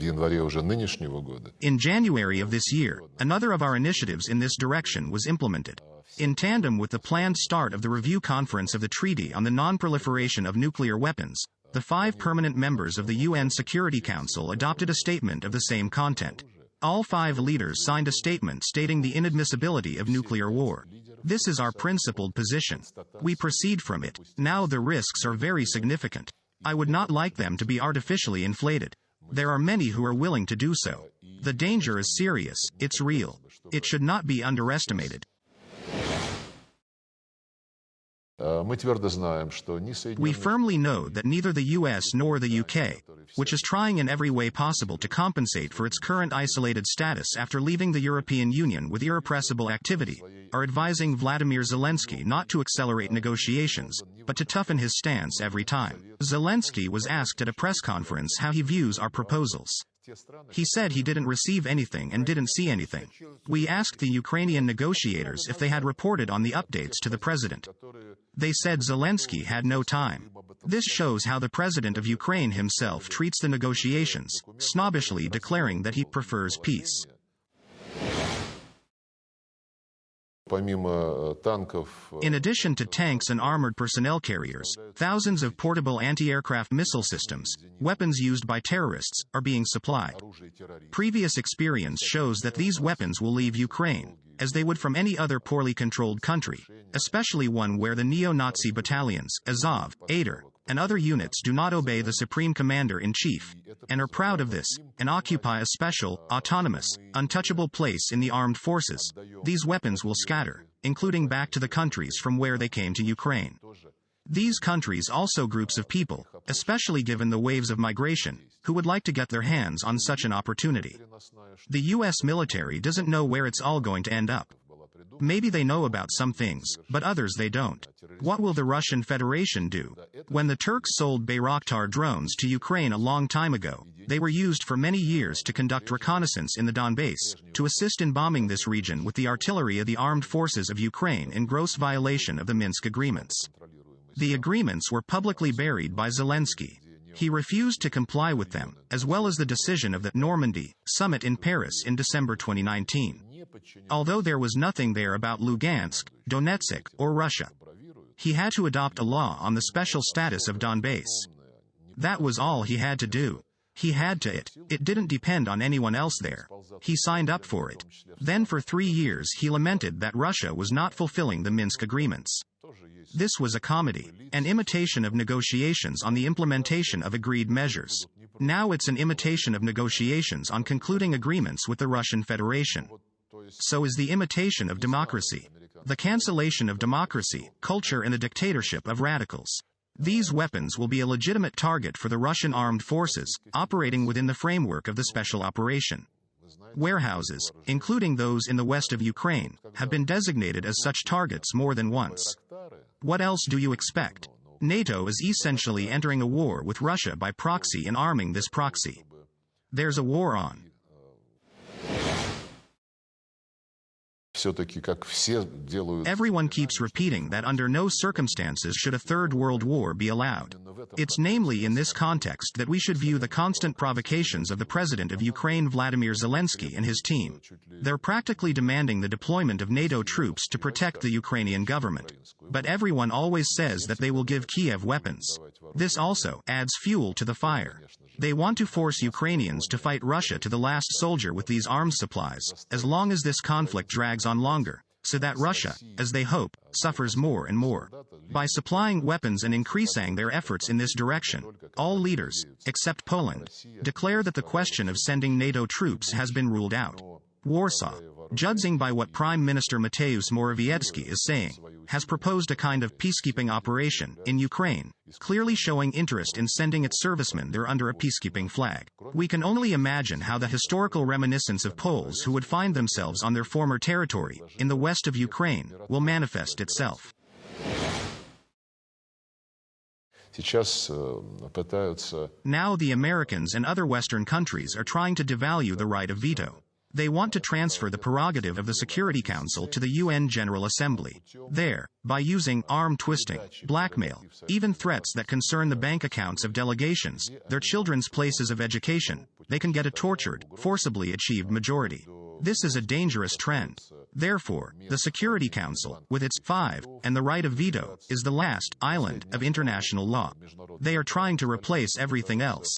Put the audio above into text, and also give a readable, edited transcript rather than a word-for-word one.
In January of this year, another of our initiatives in this direction was implemented. In tandem with the planned start of the review conference of the Treaty on the Non-Proliferation of Nuclear Weapons, the 5 permanent members of the UN Security Council adopted a statement of the same content. All 5 leaders signed a statement stating the inadmissibility of nuclear war. This is our principled position. We proceed from it. Now the risks are very significant. I would not like them to be artificially inflated. There are many who are willing to do so. The danger is serious, it's real. It should not be underestimated. We firmly know that neither the US nor the UK, which is trying in every way possible to compensate for its current isolated status after leaving the European Union with irrepressible activity, are advising Vladimir Zelensky not to accelerate negotiations, but to toughen his stance every time. Zelensky was asked at a press conference how he views our proposals. He said he didn't receive anything and didn't see anything. We asked the Ukrainian negotiators if they had reported on the updates to the president. They said Zelensky had no time. This shows how the president of Ukraine himself treats the negotiations, snobbishly declaring that he prefers peace. In addition to tanks and armored personnel carriers, thousands of portable anti-aircraft missile systems, weapons used by terrorists, are being supplied. Previous experience shows that these weapons will leave Ukraine, as they would from any other poorly controlled country, especially one where the neo-Nazi battalions, Azov, Aider, and other units do not obey the Supreme Commander-in-Chief, and are proud of this, and occupy a special, autonomous, untouchable place in the armed forces. These weapons will scatter, including back to the countries from where they came to Ukraine. These countries also groups of people, especially given the waves of migration, who would like to get their hands on such an opportunity. The US military doesn't know where it's all going to end up. Maybe they know about some things, but others they don't. What will the Russian Federation do? When the Turks sold Bayraktar drones to Ukraine a long time ago, they were used for many years to conduct reconnaissance in the Donbass, to assist in bombing this region with the artillery of the armed forces of Ukraine in gross violation of the Minsk agreements. The agreements were publicly buried by Zelensky. He refused to comply with them, as well as the decision of the Normandy summit in Paris in December 2019. Although there was nothing there about Lugansk, Donetsk, or Russia. He had to adopt a law on the special status of Donbass. That was all he had to do. He had to it. It didn't depend on anyone else there. He signed up for it. Then for 3 years he lamented that Russia was not fulfilling the Minsk agreements. This was a comedy, an imitation of negotiations on the implementation of agreed measures. Now it's an imitation of negotiations on concluding agreements with the Russian Federation. So is the imitation of democracy. The cancellation of democracy, culture and the dictatorship of radicals. These weapons will be a legitimate target for the Russian armed forces, operating within the framework of the special operation. Warehouses, including those in the west of Ukraine, have been designated as such targets more than once. What else do you expect? NATO is essentially entering a war with Russia by proxy and arming this proxy. There's a war on. Everyone keeps repeating that under no circumstances should a third world war be allowed. It's namely in this context that we should view the constant provocations of the president of Ukraine Vladimir Zelensky and his team. They're practically demanding the deployment of NATO troops to protect the Ukrainian government. But everyone always says that they will give Kiev weapons. This also adds fuel to the fire. They want to force Ukrainians to fight Russia to the last soldier with these arms supplies, as long as this conflict drags on longer, so that Russia, as they hope, suffers more and more. By supplying weapons and increasing their efforts in this direction, all leaders, except Poland, declare that the question of sending NATO troops has been ruled out. Warsaw, judging by what Prime Minister Mateusz Morawiecki is saying, has proposed a kind of peacekeeping operation in Ukraine, clearly showing interest in sending its servicemen there under a peacekeeping flag. We can only imagine how the historical reminiscence of Poles who would find themselves on their former territory, in the west of Ukraine, will manifest itself. Now the Americans and other Western countries are trying to devalue the right of veto. They want to transfer the prerogative of the Security Council to the UN General Assembly. There, by using arm twisting, blackmail, even threats that concern the bank accounts of delegations, their children's places of education, they can get a tortured, forcibly achieved majority. This is a dangerous trend. Therefore, the Security Council, with its 5 and the right of veto, is the last island of international law. They are trying to replace everything else.